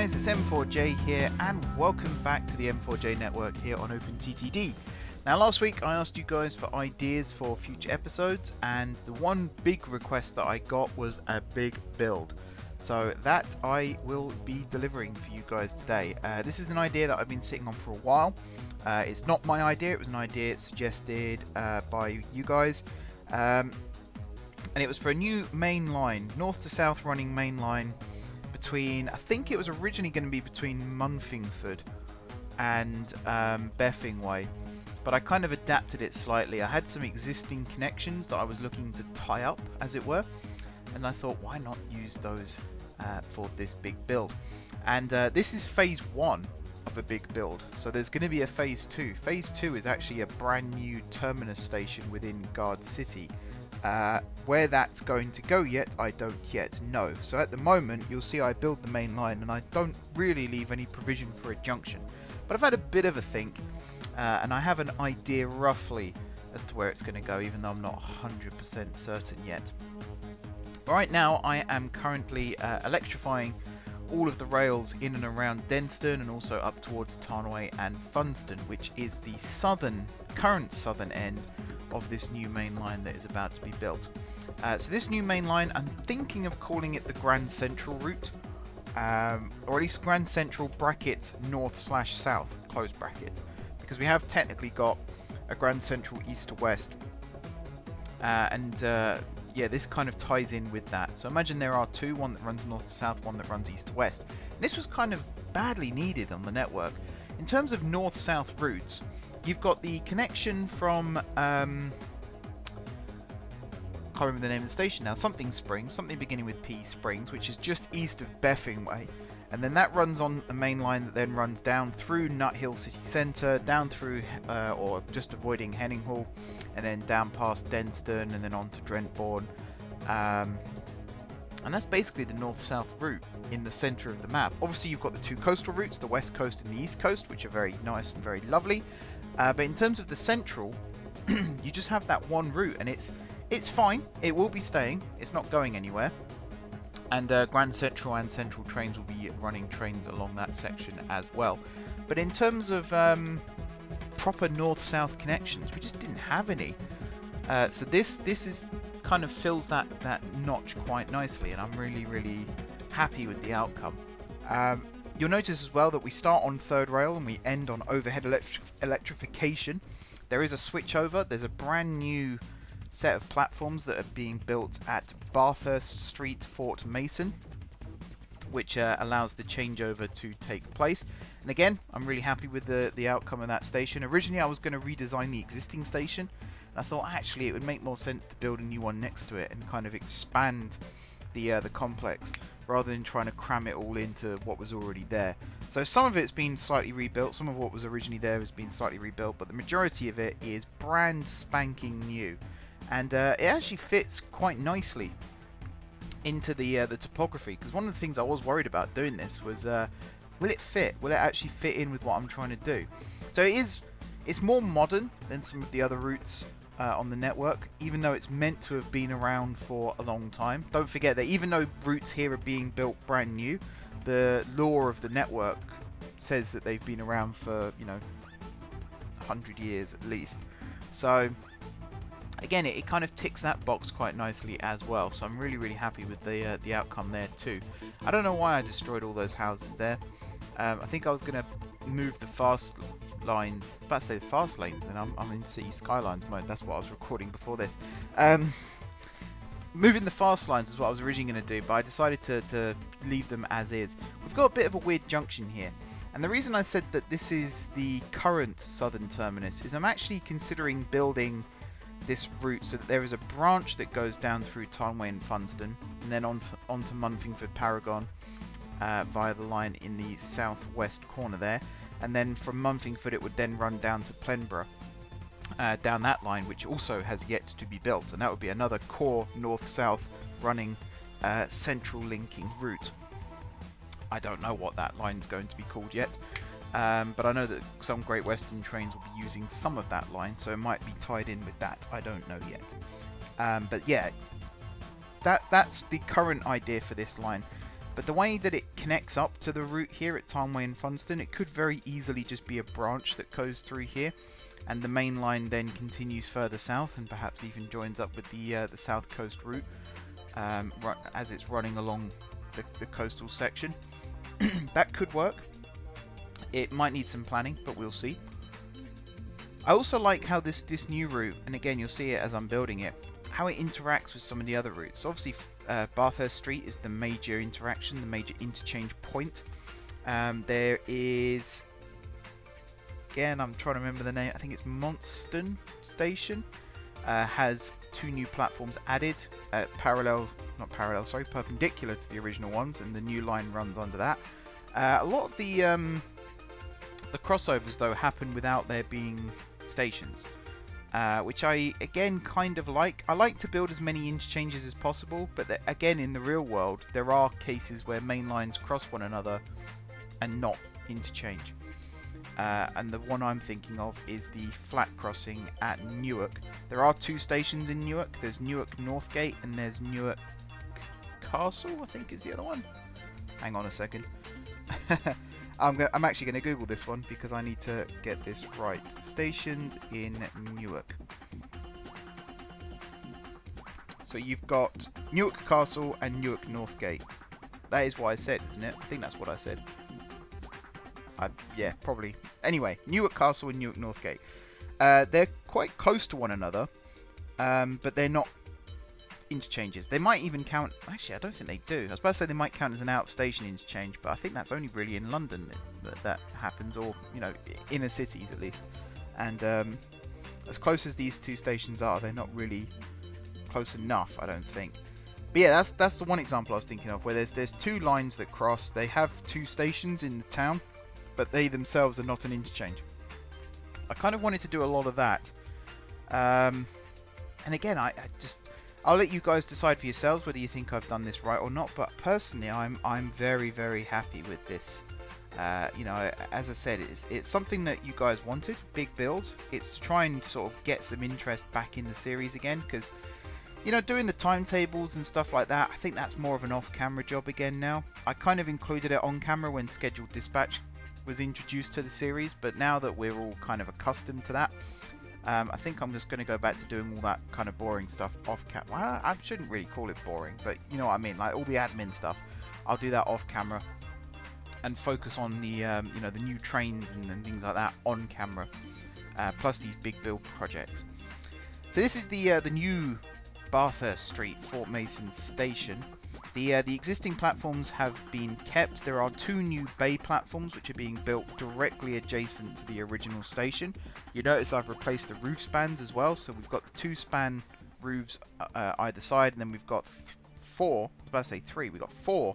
guys, it's M4J here and welcome back to the M4J network here on OpenTTD. Now last week I asked you guys for ideas for future episodes and the one big request that I got was a big build. So that I will be delivering for you guys today. This is an idea that I've been sitting on for a while. It's not my idea, it was an idea suggested by you guys. And it was for a new main line, north to south running main line between, I think it was originally going to be between Munfingford and Beffing Way, but I kind of adapted it slightly. I had some existing connections that I was looking to tie up, as it were, and I thought, why not use those for this big build? And this is phase 1 of a big build, so there's going to be a phase 2. Phase 2 is actually a brand new terminus station within Guard City. Where that's going to go yet, I don't yet know. So at the moment, you'll see I build the main line and I don't really leave any provision for a junction. But I've had a bit of a think, and I have an idea roughly as to where it's going to go, even though I'm not 100% certain yet. Right now, I am currently electrifying all of the rails in and around Denston and also up towards Tarnway and Funston, which is the current southern end of this new main line that is about to be built. So this new main line, I'm thinking of calling it the Grand Central route, or at least Grand Central brackets north/south close brackets, because we have technically got a Grand Central east to west, yeah, this kind of ties in with that. So imagine there are two, one that runs north to south, one that runs east to west. And this was kind of badly needed on the network. In terms of north-south routes, you've got the connection from, can't remember the name of the station now, something Springs, something beginning with P Springs, which is just east of Beffing Way. And then that runs on a main line that then runs down through Nut Hill City Centre, down through, or just avoiding Henning Hall, and then down past Denston, and then on to Drentbourne. And that's basically the north-south route in the centre of the map. Obviously you've got the two coastal routes, the west coast and the east coast, which are very nice and very lovely. But in terms of the central, you just have that one route, and it's fine. It will be staying. It's not going anywhere. And Grand Central and Central trains will be running trains along that section as well. But in terms of proper north-south connections, we just didn't have any. So this is kind of fills that notch quite nicely, and I'm really happy with the outcome. You'll notice as well that we start on third rail and we end on overhead electrification. There is a switch over. There's a brand new set of platforms that are being built at Bathurst Street, Fort Mason, which allows the changeover to take place. And again, I'm really happy with the outcome of that station. Originally I was going to redesign the existing station, and I thought actually it would make more sense to build a new one next to it and kind of expand the complex rather than trying to cram it all into what was already there. So some of it's been slightly rebuilt, some of what was originally there has been slightly rebuilt, but the majority of it is brand spanking new. And it actually fits quite nicely into the topography, because one of the things I was worried about doing this was will it fit? Will it actually fit in with what I'm trying to do? So it's more modern than some of the other routes on the network, even though it's meant to have been around for a long time. Don't forget that even though routes here are being built brand new, the lore of the network says that they've been around for, 100 years at least. So again, it kind of ticks that box quite nicely as well, so I'm really happy with the outcome there too. I don't know why I destroyed all those houses there. I think I was going to move the fast lines, about to say the fast lanes, and I'm in City Skylines mode. That's what I was recording before this. Moving the fast lines is what I was originally going to do, but I decided to leave them as is. We've got a bit of a weird junction here, and the reason I said that this is the current southern terminus is I'm actually considering building this route so that there is a branch that goes down through Tarnway and Funston, and then onto Munfingford Paragon via the line in the southwest corner there, and then from Munfingford it would then run down to Plenborough down that line, which also has yet to be built, and that would be another core north-south running central linking route. I don't know what that line's going to be called yet, but I know that some Great Western trains will be using some of that line, so it might be tied in with that. I don't know yet. But yeah, that's the current idea for this line. But the way that it connects up to the route here at Tarnway and Funston, it could very easily just be a branch that goes through here, and the main line then continues further south and perhaps even joins up with the South Coast route as it's running along the coastal section. That could work. It might need some planning, but we'll see. I also like how this new route, and again you'll see it as I'm building it, how it interacts with some of the other routes. So obviously Bathurst Street is the major interaction, the major interchange point. There is, again I'm trying to remember the name, I think it's Monston Station, has 2 new platforms added, perpendicular to the original ones, and the new line runs under that. A lot of the crossovers though happen without there being stations, which I again kind of like. I like to build as many interchanges as possible, but again in the real world there are cases where main lines cross one another and not interchange. And the one I'm thinking of is the flat crossing at Newark. There are 2 stations in Newark. There's Newark Northgate and there's Newark Castle, I think is the other one. Hang on a second. I'm actually going to Google this one because I need to get this right. Stations in Newark. So you've got Newark Castle and Newark Northgate. That is what I said, isn't it? I think that's what I said. Yeah, probably. Anyway, Newark Castle and Newark Northgate. They're quite close to one another, but they're not interchanges. They might even count, actually I don't think they do. I was about to say they might count as an out of station interchange, but I think that's only really in London that happens, or you know, inner cities at least. And as close as these 2 stations are, they're not really close enough, I don't think. But yeah, that's the one example I was thinking of, where there's 2 lines that cross. They have 2 stations in the town, but they themselves are not an interchange. I kind of wanted to do a lot of that, and again I'll let you guys decide for yourselves whether you think I've done this right or not, but personally I'm very, very happy with this. You know, as I said, it's something that you guys wanted, big build. It's to try and sort of get some interest back in the series again, because you know, doing the timetables and stuff like that, I think that's more of an off-camera job again now. I kind of included it on camera when Scheduled Dispatch was introduced to the series, but now that we're all kind of accustomed to that, I think I'm just going to go back to doing all that kind of boring stuff off camera. Well, I shouldn't really call it boring, but you know what I mean, like all the admin stuff. I'll do that off camera and focus on the you know, the new trains and things like that on camera, plus these big build projects. So this is the new Bathurst Street, Fort Mason Station. The existing platforms have been kept. There are 2 new bay platforms which are being built directly adjacent to the original station. You notice I've replaced the roof spans as well, so we've got the 2 span roofs either side, and then we've got 4, I was about to say 3, we've got 4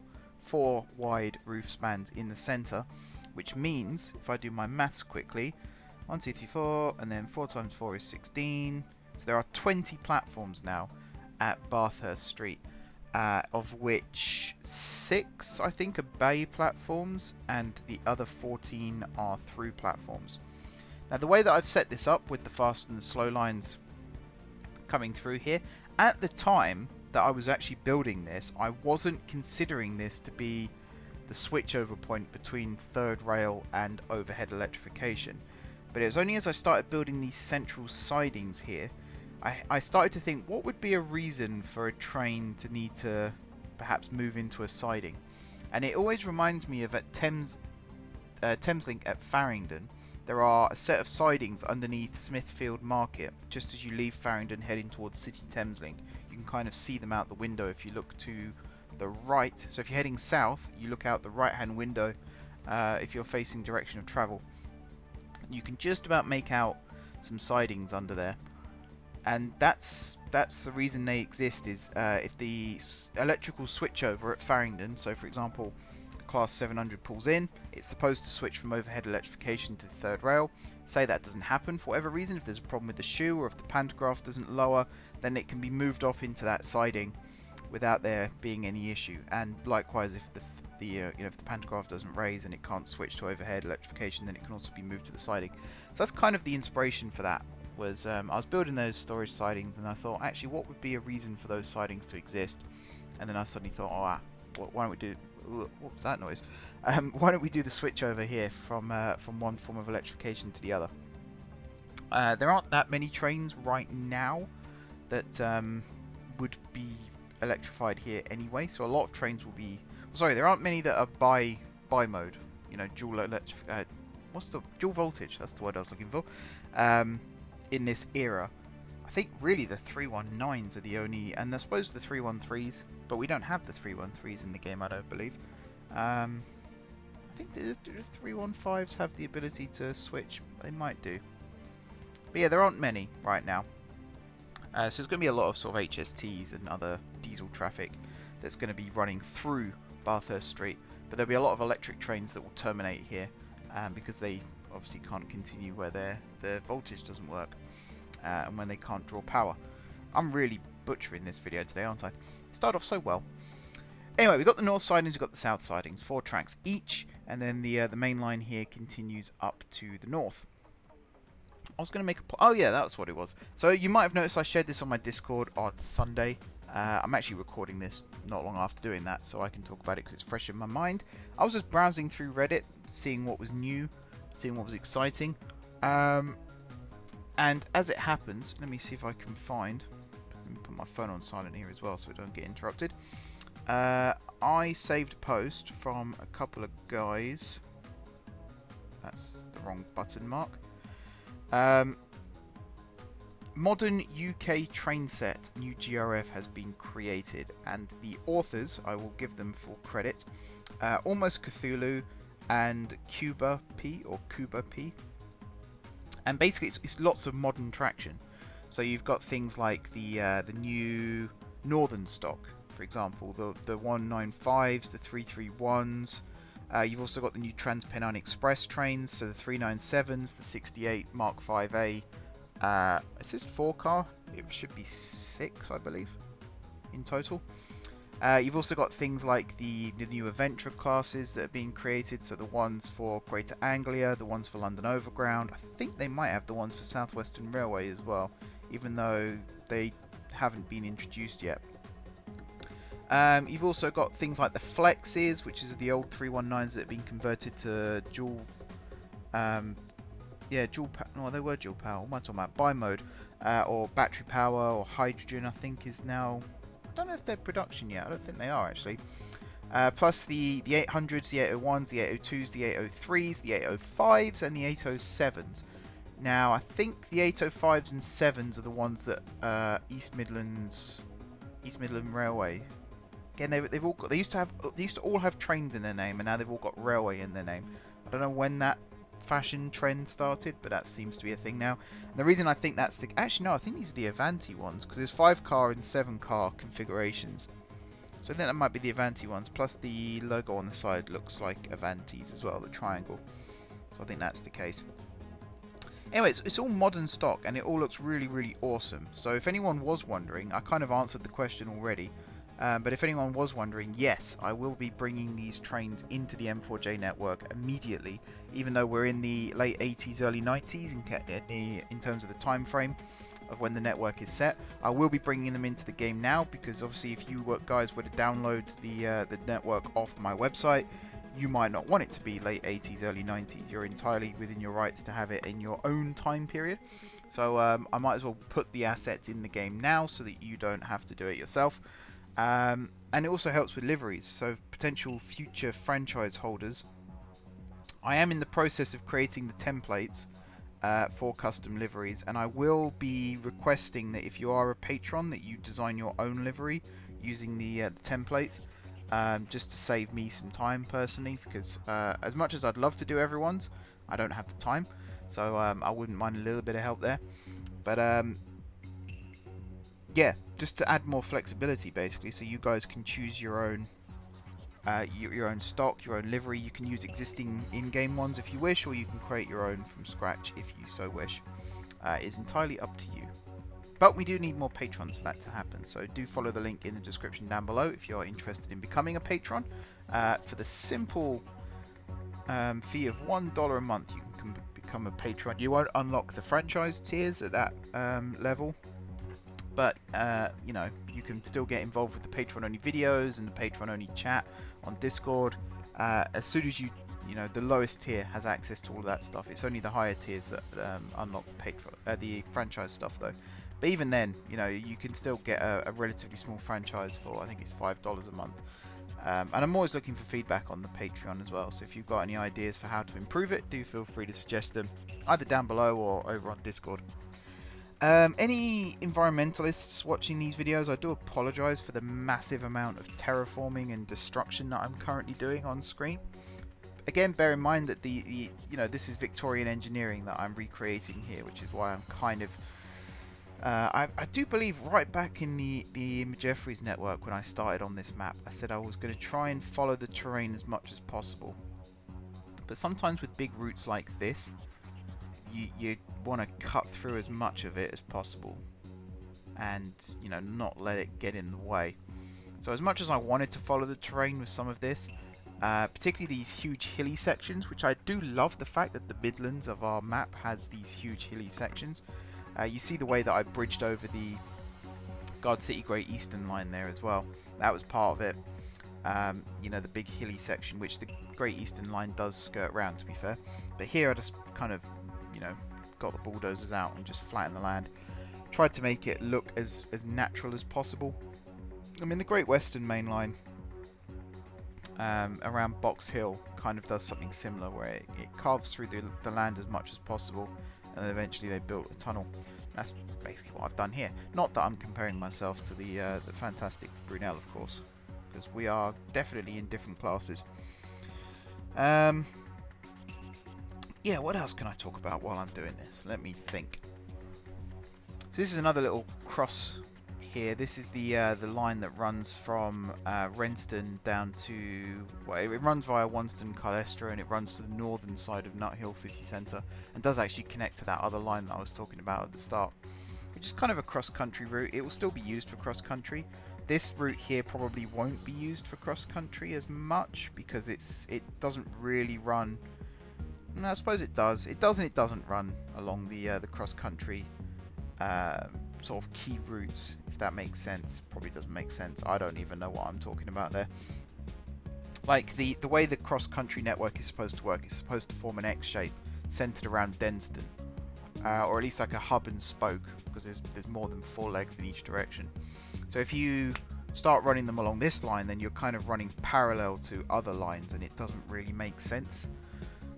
wide roof spans in the centre, which means, if I do my maths quickly, 1, 2, 3, 4, and then 4 times 4 is 16, so there are 20 platforms now at Bathurst Street. Of which 6 I think are bay platforms and the other 14 are through platforms. Now the way that I've set this up with the fast and the slow lines coming through here, at the time that I was actually building this, I wasn't considering this to be the switchover point between third rail and overhead electrification, but it was only as I started building these central sidings here I started to think, what would be a reason for a train to need to perhaps move into a siding? And it always reminds me of at Thameslink at Farringdon, there are a set of sidings underneath Smithfield Market, just as you leave Farringdon heading towards City Thameslink. You can kind of see them out the window if you look to the right. So if you're heading south, you look out the right hand window if you're facing direction of travel. You can just about make out some sidings under there. And that's the reason they exist, is if the electrical switchover at Farringdon, so for example class 700 pulls in, it's supposed to switch from overhead electrification to the third rail. Say that doesn't happen for whatever reason, if there's a problem with the shoe or if the pantograph doesn't lower, then it can be moved off into that siding without there being any issue. And likewise, if if the pantograph doesn't raise and it can't switch to overhead electrification, then it can also be moved to the siding. So that's kind of the inspiration for that. Was I was building those storage sidings and I thought, actually, what would be a reason for those sidings to exist? And then I suddenly thought, why don't we do... What was that noise? Why don't we do the switch over here from one form of electrification to the other? There aren't that many trains right now that would be electrified here anyway, so a lot of trains will be... Sorry, there aren't many that are bi mode, you know, dual electric... what's the... dual voltage, that's the word I was looking for, in this era. I think really the 319s are the only... and I suppose the 313s, but we don't have the 313s in the game, I don't believe. I think the 315s have the ability to switch. They might do. But yeah, there aren't many right now. So there's going to be a lot of sort of HSTs and other diesel traffic that's going to be running through Bathurst Street. But there'll be a lot of electric trains that will terminate here because they obviously can't continue where their voltage doesn't work and when they can't draw power. I'm really butchering this video today, aren't I? Started off so well. Anyway, we've got the north sidings, we've got the south sidings, 4 tracks each, and then the main line here continues up to the north. I was going to make a... oh yeah, that's what it was. So you might have noticed I shared this on my Discord on Sunday. I'm actually recording this not long after doing that, so I can talk about it because it's fresh in my mind. I was just browsing through Reddit, seeing what was new, seeing what was exciting. And as it happens, let me see if I can find... let me put my phone on silent here as well so I don't get interrupted. I saved a post from a couple of guys. That's the wrong button mark. Modern UK train set, new GRF has been created, and the authors, I will give them full credit, Almost Cthulhu and Cuba P, and basically it's lots of modern traction. So you've got things like the new Northern stock, for example, the 195s, the 331s. You've also got the new Trans-Pennine Express trains, so the 397s, the 68 Mark 5A. Is this 4 car? It should be 6, I believe, in total. You've also got things like the new Aventra classes that are being created, so the ones for Greater Anglia, the ones for London Overground. I think they might have the ones for South Western Railway as well, even though they haven't been introduced yet. You've also got things like the Flexes, which is the old 319s that have been converted to dual... no, they were dual power. What am I talking about? Bi-mode. Or battery power or hydrogen, I think, is now... I don't know if they're production yet. I don't think they are, actually. Plus the 800s, the 801s, the 802s, the 803s, the 805s, and the 807s. Now, I think the 805s and 7s are the ones that East Midland Railway... Again, they've all got, they used to all have trains in their name, and now they've all got railway in their name. I don't know when that fashion trend started, but that seems to be a thing now. And the reason I think that's the... actually, no, I think these are the Avanti ones, because there's 5-car and 7-car configurations. So I think that might be the Avanti ones, plus the logo on the side looks like Avantis as well, the triangle. So I think that's the case. Anyway, it's all modern stock, and it all looks really, really awesome. So if anyone was wondering, I kind of answered the question already. But if anyone was wondering, yes, I will be bringing these trains into the M4J network immediately, even though we're in the late 80s, early 90s in terms of the time frame of when the network is set. I will be bringing them into the game now, because obviously if you guys were to download the network off my website, you might not want it to be late 80s, early 90s. You're entirely within your rights to have it in your own time period. So I might as well put the assets in the game now so that you don't have to do it yourself. And it also helps with liveries, so potential future franchise holders. I am in the process of creating the templates for custom liveries, and I will be requesting that if you are a patron that you design your own livery using the templates, just to save me some time personally, because as much as I'd love to do everyone's, I don't have the time, so I wouldn't mind a little bit of help there. But yeah, just to add more flexibility basically, so you guys can choose your own stock, your own livery. You can use existing in-game ones if you wish, or you can create your own from scratch if you so wish. It's entirely up to you. But we do need more patrons for that to happen, so do follow the link in the description down below if you're interested in becoming a patron. For the simple fee of $1 a month, you can become a patron. You won't unlock the franchise tiers at that level, but you know, you can still get involved with the Patreon only videos and the Patreon only chat on Discord. As soon as you know, the lowest tier has access to all of that stuff. It's only the higher tiers that unlock the franchise stuff though. But even then, you know, you can still get a relatively small franchise for, I think it's $5 a month. And I'm always looking for feedback on the Patreon as well. So if you've got any ideas for how to improve it, do feel free to suggest them either down below or over on Discord. Any environmentalists watching these videos, I do apologize for the massive amount of terraforming and destruction that I'm currently doing on screen. Again, bear in mind that you know, this is Victorian engineering that I'm recreating here, which is why I'm kind of I do believe right back in the Jeffries network when I started on this map, I said I was going to try and follow the terrain as much as possible. But sometimes with big routes like this, you want to cut through as much of it as possible, and you know, not let it get in the way. So as much as I wanted to follow the terrain with some of this, particularly these huge hilly sections, which I do love the fact that the Midlands of our map has these huge hilly sections. You see the way that I bridged over the Guard City Great Eastern line there as well. That was part of it. You know, the big hilly section, which the Great Eastern line does skirt around, to be fair. But here I just kind of, you know, got the bulldozers out and just flattened the land. Tried to make it look as natural as possible. I mean, the Great Western main line around Box Hill kind of does something similar, where it carves through the land as much as possible, and then eventually they built a tunnel. That's basically what I've done here. Not that I'm comparing myself to the fantastic Brunel, of course, because we are definitely in different classes. Yeah, what else can I talk about while I'm doing this? Let me think. So this is another little cross here. This is the line that runs from Renston down to, well, it runs via Wanston Carlestra, and it runs to the northern side of Nut Hill City Centre, and does actually connect to that other line that I was talking about at the start, which is kind of a cross-country route. It will still be used for cross-country. This route here probably won't be used for cross-country as much, because it doesn't really run. No, I suppose it does. It does and it doesn't run along the cross-country sort of key routes, if that makes sense. Probably doesn't make sense. I don't even know what I'm talking about there. Like the way the cross-country network is supposed to work, it's supposed to form an X shape centered around Denston, or at least like a hub and spoke, because there's more than 4 legs in each direction. So if you start running them along this line, then you're kind of running parallel to other lines, and it doesn't really make sense.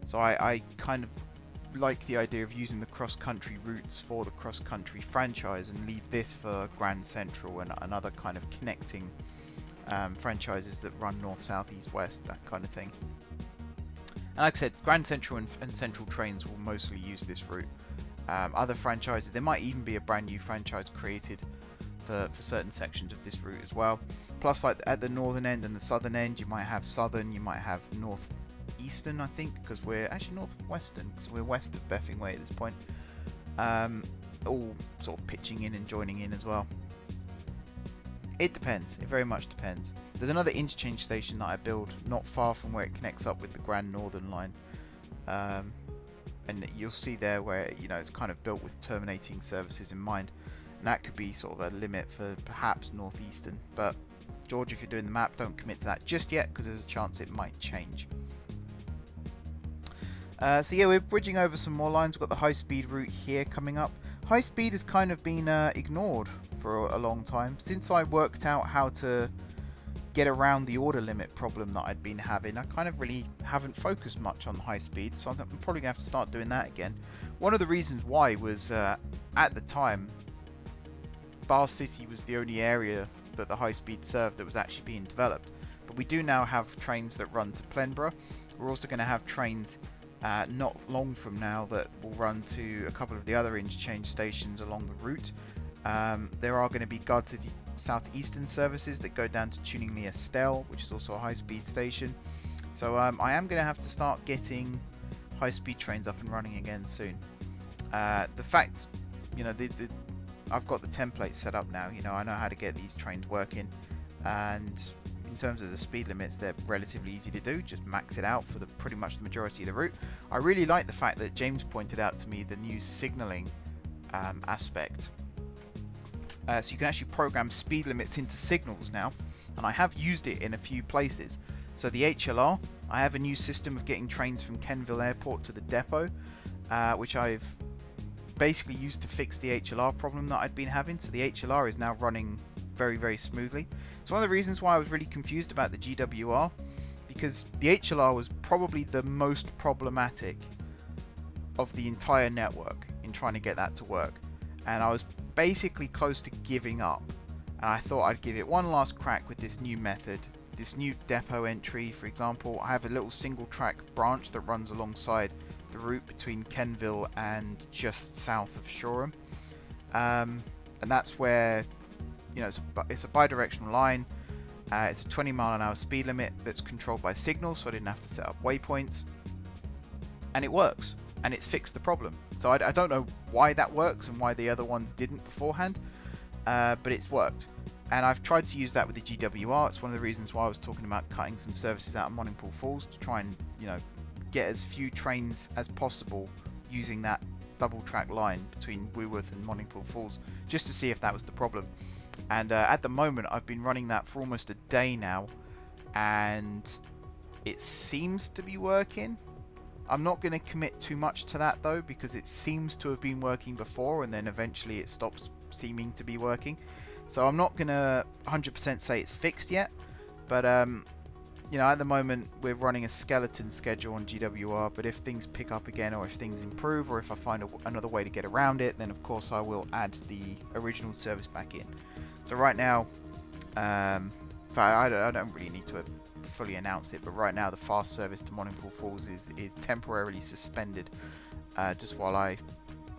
So I kind of like the idea of using the cross-country routes for the cross-country franchise, and leave this for Grand Central and other kind of connecting franchises that run north, south, east, west, that kind of thing. And like I said, Grand Central and Central Trains will mostly use this route. Other franchises, there might even be a brand new franchise created for certain sections of this route as well. Plus, like at the northern end and the southern end, you might have southern, you might have northeastern, I think, because we're actually northwestern, because we're west of Beffing Way at this point. All sort of pitching in and joining in as well. It depends. It very much depends. There's another interchange station that I build not far from where it connects up with the Grand Northern line. And you'll see there where, you know, it's kind of built with terminating services in mind. And that could be sort of a limit for perhaps northeastern. But George, if you're doing the map, don't commit to that just yet, because there's a chance it might change. So yeah, we're bridging over some more lines. We've got the high-speed route here coming up. High-speed has kind of been ignored for a long time. Since I worked out how to get around the order limit problem that I'd been having, I kind of really haven't focused much on high-speed, so I'm probably going to have to start doing that again. One of the reasons why was, at the time, Bar City was the only area that the high-speed served that was actually being developed. But we do now have trains that run to Plenborough. We're also going to have trains not long from now that will run to a couple of the other interchange stations along the route. There are going to be Guard City Southeastern services that go down to Tuningly Estelle, which is also a high-speed station. So I am going to have to start getting high-speed trains up and running again soon. The fact, you know, I've got the template set up now. You know, I know how to get these trains working, and in terms of the speed limits, they're relatively easy to do. Just max it out for pretty much the majority of the route. I really like the fact that James pointed out to me the new signalling aspect So you can actually program speed limits into signals now, and I have used it in a few places. So the HLR, I have a new system of getting trains from Kenville Airport to the depot, which I've basically used to fix the HLR problem that I'd been having. So the HLR is now running very, very smoothly. It's one of the reasons why I was really confused about the GWR, because the HLR was probably the most problematic of the entire network in trying to get that to work, and I was basically close to giving up, and I thought I'd give it one last crack with this new method, this new depot entry. For example, I have a little single track branch that runs alongside the route between Kenville and just south of Shoreham, and that's where, you know, it's a bi-directional line. It's a 20-mile-an-hour speed limit that's controlled by signals, so I didn't have to set up waypoints, and it works, and it's fixed the problem. So I don't know why that works and why the other ones didn't beforehand, but it's worked. And I've tried to use that with the GWR. It's one of the reasons why I was talking about cutting some services out of Morningpool Falls to try and, you know, get as few trains as possible using that double track line between Woolworth and Morningpool Falls, just to see if that was the problem. And at the moment I've been running that for almost a day now, and it seems to be working. I'm not going to commit too much to that though, because it seems to have been working before and then eventually it stops seeming to be working. So I'm not going to 100% say it's fixed yet, but you know, at the moment we're running a skeleton schedule on GWR, but if things pick up again, or if things improve, or if I find another way to get around it, then of course I will add the original service back in. So right now, so I don't really need to fully announce it, but right now the fast service to Morningpool Falls is temporarily suspended, just while I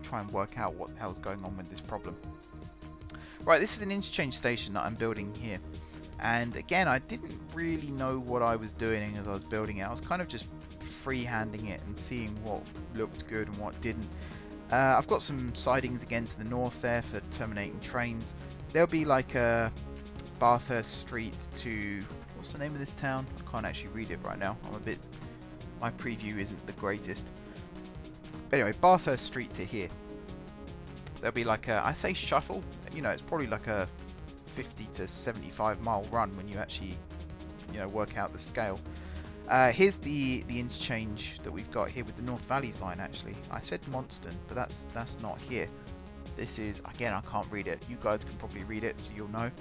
try and work out what the hell's going on with this problem. Right, this is an interchange station that I'm building here, and again, I didn't really know what I was doing as I was building it. I was kind of just freehanding it and seeing what looked good and what didn't. I've got some sidings again to the north there for terminating trains. There'll be like a Bathurst Street to, what's the name of this town? I can't actually read it right now. My preview isn't the greatest. But anyway, Bathurst Street to here. There'll be like a, I say shuttle, you know, it's probably like a 50 to 75 mile run when you actually, you know, work out the scale. Here's the interchange that we've got here with the North Valleys line. Actually, I said Monston, but that's not here. This is, again, I can't read it. You guys can probably read it, so you'll know.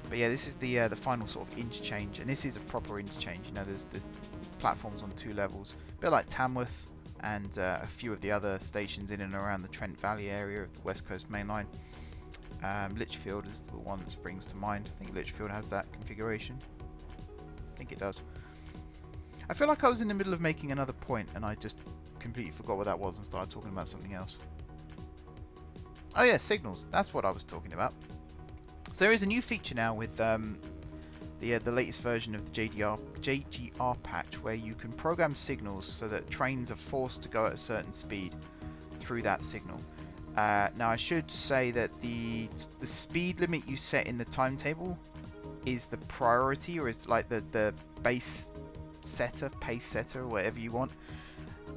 But yeah, this is the final sort of interchange, and this is a proper interchange. You know, there's platforms on 2 levels, a bit like Tamworth and a few of the other stations in and around the Trent Valley area of the West Coast Main Line. Lichfield is the one that springs to mind. I think Lichfield has that configuration. I think it does. I feel like I was in the middle of making another point and I just completely forgot what that was and started talking about something else. Oh yeah, signals. That's what I was talking about. So there is a new feature now with the latest version of the JGR patch, where you can program signals so that trains are forced to go at a certain speed through that signal. Now I should say that the speed limit you set in the timetable is the priority, or is like the pace setter, or whatever you want.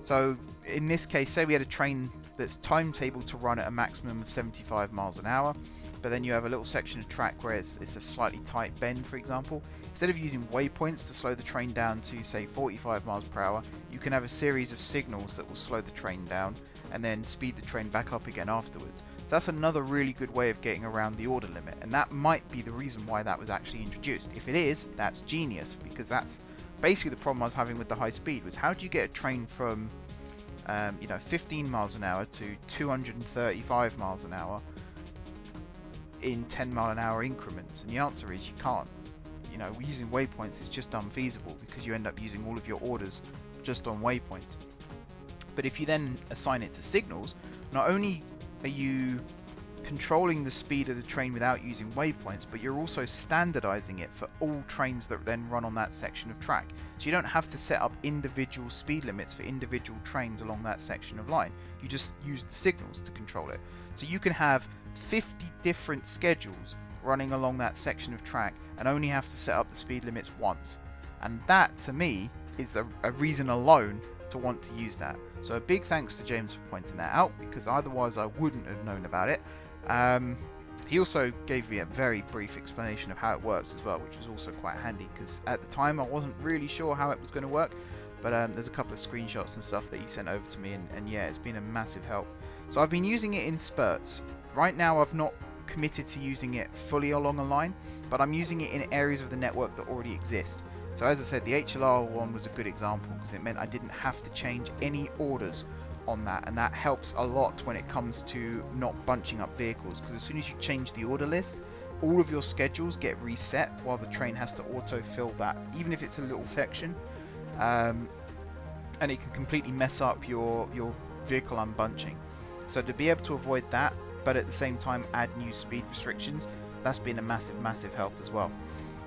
So in this case, say we had a train that's timetabled to run at a maximum of 75 miles an hour, but then you have a little section of track where it's a slightly tight bend, for example. Instead of using waypoints to slow the train down to, say, 45 miles per hour, you can have a series of signals that will slow the train down and then speed the train back up again afterwards. So that's another really good way of getting around the order limit, and that might be the reason why that was actually introduced. If it is, that's genius, because that's basically the problem I was having with the high speed, was how do you get a train from 15 miles an hour to 235 miles an hour in 10 mile an hour increments? And the answer is you can't. You know, using waypoints is just unfeasible, because you end up using all of your orders just on waypoints. But if you then assign it to signals, not only are you controlling the speed of the train without using waypoints, but you're also standardizing it for all trains that then run on that section of track. So you don't have to set up individual speed limits for individual trains along that section of line. You just use the signals to control it. So you can have 50 different schedules running along that section of track and only have to set up the speed limits once. And that, to me, is a reason alone to want to use that. So a big thanks to James for pointing that out, because otherwise I wouldn't have known about it. He also gave me a very brief explanation of how it works as well, which was also quite handy, because at the time I wasn't really sure how it was going to work, but there's a couple of screenshots and stuff that he sent over to me, and yeah, it's been a massive help. So I've been using it in spurts. Right now I've not committed to using it fully along a line, but I'm using it in areas of the network that already exist. So as I said, the HLR one was a good example, because it meant I didn't have to change any orders on that, and that helps a lot when it comes to not bunching up vehicles, because as soon as you change the order list, all of your schedules get reset while the train has to auto-fill that, even if it's a little section, and it can completely mess up your vehicle unbunching. So to be able to avoid that, but at the same time add new speed restrictions, that's been a massive help as well.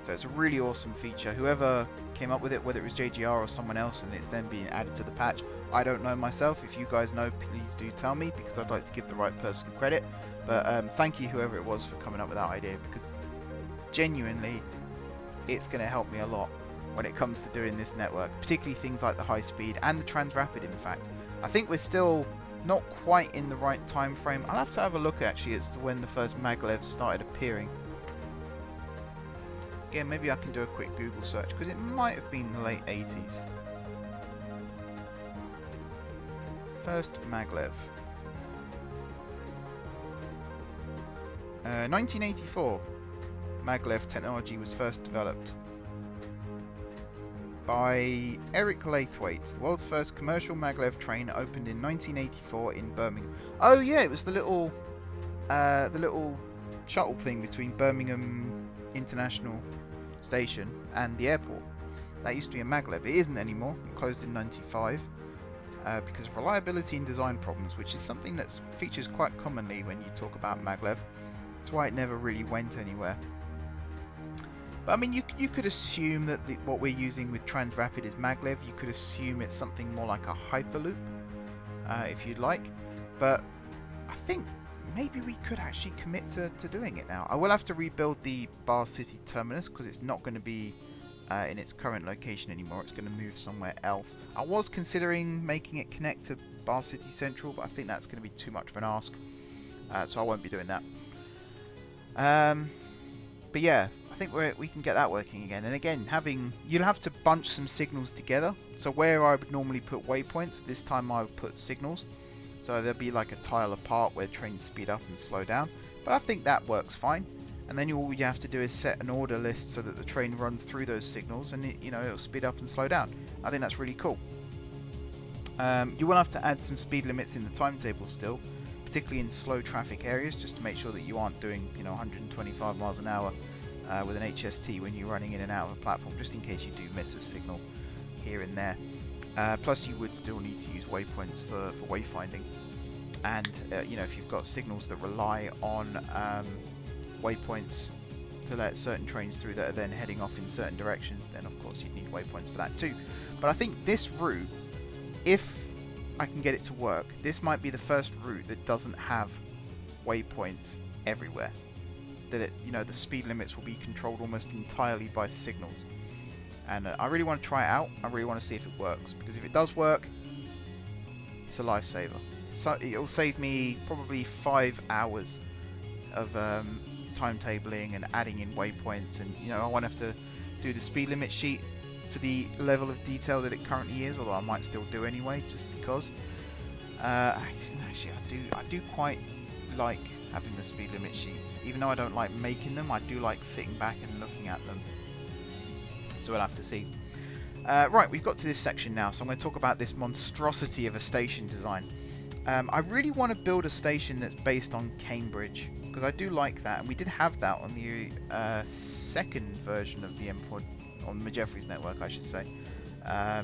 So it's a really awesome feature. Whoever came up with it, whether it was JGR or someone else, and it's then being added to the patch, I don't know myself. If you guys know, please do tell me, because I'd like to give the right person credit. But thank you whoever it was for coming up with that idea, because genuinely it's going to help me a lot when it comes to doing this network, particularly things like the high speed and the transrapid. In fact, I think we're still not quite in the right time frame. I'll have to have a look actually as to when the first maglevs started appearing. Again, maybe I can do a quick Google search, because it might have been the late 80s. First maglev. 1984. Maglev technology was first developed by Eric Lathwaite. The world's first commercial maglev train opened in 1984 in Birmingham. Oh yeah, it was the little shuttle thing between Birmingham International Station and the airport. That used to be a maglev. It isn't anymore. It closed in 95 because of reliability and design problems, which is something that features quite commonly when you talk about maglev. That's why it never really went anywhere. But I mean, you could assume that what we're using with transrapid is maglev. You could assume it's something more like a hyperloop, if you'd like. But I think maybe we could actually commit to doing it now. I will have to rebuild the Bar City terminus, because it's not going to be in its current location anymore. It's going to move somewhere else. I was considering making it connect to Bar City Central, but I think that's going to be too much of an ask, so I won't be doing that. But yeah, I think we can get that working again. And again, you'll have to bunch some signals together. So where I would normally put waypoints, this time I would put signals. So there'll be like a tile apart where trains speed up and slow down. But I think that works fine. And then all you have to do is set an order list so that the train runs through those signals, and it'll speed up and slow down. I think that's really cool. You will have to add some speed limits in the timetable still, particularly in slow traffic areas, just to make sure that you aren't doing 125 miles an hour with an HST when you're running in and out of a platform, just in case you do miss a signal here and there. Plus you would still need to use waypoints for wayfinding, and if you've got signals that rely on waypoints to let certain trains through that are then heading off in certain directions, then of course you'd need waypoints for that too. But I think this route, if I can get it to work, this might be the first route that doesn't have waypoints everywhere. That the speed limits will be controlled almost entirely by signals. And I really want to try it out. I really want to see if it works, because if it does work, it's a lifesaver. So it'll save me probably 5 hours of timetabling and adding in waypoints, and I won't have to do the speed limit sheet to the level of detail that it currently is, although I might still do anyway, just because. Actually, I do quite like having the speed limit sheets, even though I don't like making them. I do like sitting back and looking at them. So we'll have to see. Right, we've got to this section now, so I'm going to talk about this monstrosity of a station design. I really want to build a station that's based on Cambridge, because I do like that, and we did have that on the second version of the M4, on the Jeffries network, I should say. I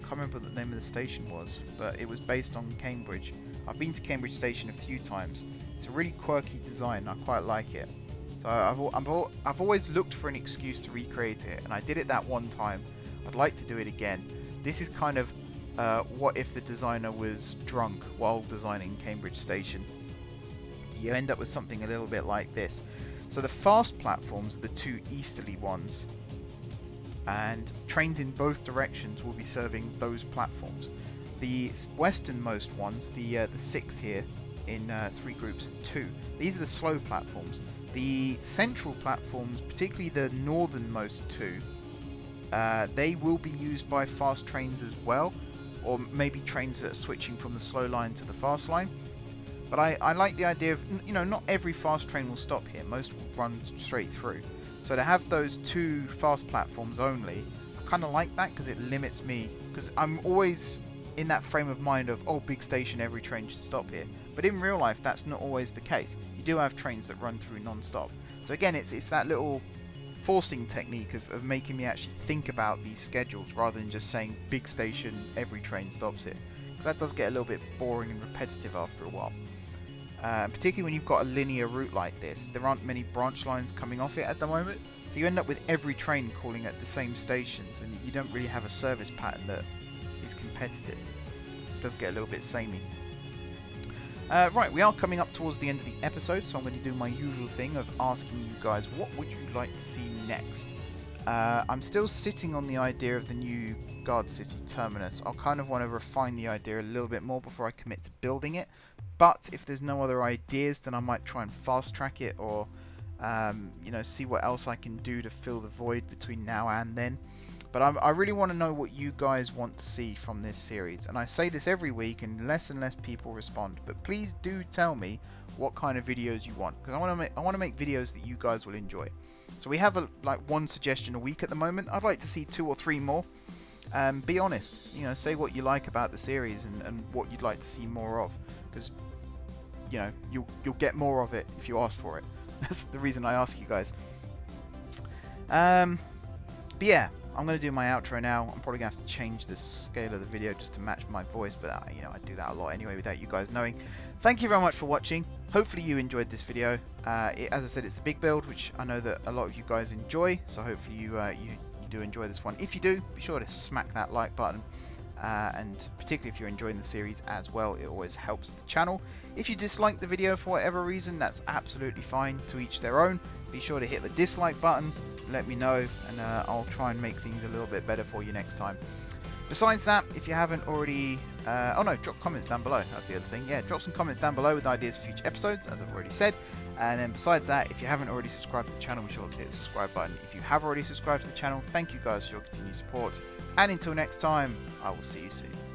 can't remember what the name of the station was, but it was based on Cambridge. I've been to Cambridge Station a few times. It's a really quirky design. I quite like it. So I've always looked for an excuse to recreate it, and I did it that one time. I'd like to do it again. This is kind of what if the designer was drunk while designing Cambridge Station. You end up with something a little bit like this. So the fast platforms are the two easterly ones, and trains in both directions will be serving those platforms. The westernmost ones, the 6 here, in 3 groups of 2. These are the slow platforms. The central platforms, particularly the northernmost 2, they will be used by fast trains as well, or maybe trains that are switching from the slow line to the fast line. But I like the idea of, you know, not every fast train will stop here. Most will run straight through. So to have those 2 fast platforms only, I kind of like that because it limits me. Because I'm always in that frame of mind of, oh, big station, every train should stop here. But in real life, that's not always the case. You do have trains that run through non-stop. So again, it's that little forcing technique of making me actually think about these schedules rather than just saying big station, every train stops here. Because that does get a little bit boring and repetitive after a while. Particularly when you've got a linear route like this. There aren't many branch lines coming off it at the moment. So you end up with every train calling at the same stations, and you don't really have a service pattern that is competitive. It does get a little bit samey. Right, we are coming up towards the end of the episode, so I'm going to do my usual thing of asking you guys, what would you like to see next? I'm still sitting on the idea of the new Guard City terminus. I'll kind of want to refine the idea a little bit more before I commit to building it. But if there's no other ideas, then I might try and fast track it, or you know, see what else I can do to fill the void between now and then. But I really want to know what you guys want to see from this series. And I say this every week, and less people respond. But please do tell me what kind of videos you want, because I want to make videos that you guys will enjoy. So we have like 1 suggestion a week at the moment. I'd like to see 2 or 3 more. Be honest, you know, say what you like about the series and what you'd like to see more of, because you know you'll get more of it if you ask for it. That's the reason I ask you guys. But yeah, I'm going to do my outro now. I'm probably going to have to change the scale of the video just to match my voice, but you know, I do that a lot anyway without you guys knowing. Thank you very much for watching. Hopefully you enjoyed this video. As I said, it's the big build, which I know that a lot of you guys enjoy, so hopefully you do enjoy this one. If you do, be sure to smack that like button, and particularly if you're enjoying the series as well, it always helps the channel. If you dislike the video for whatever reason, that's absolutely fine, to each their own. Be sure to hit the dislike button, let me know, and I'll try and make things a little bit better for you next time. Besides that, if you haven't already, oh no, drop comments down below, that's the other thing. Yeah, drop some comments down below with ideas for future episodes, as I've already said. And then besides that, if you haven't already subscribed to the channel, be sure to hit the subscribe button. If you have already subscribed to the channel, thank you guys for your continued support. And until next time, I will see you soon.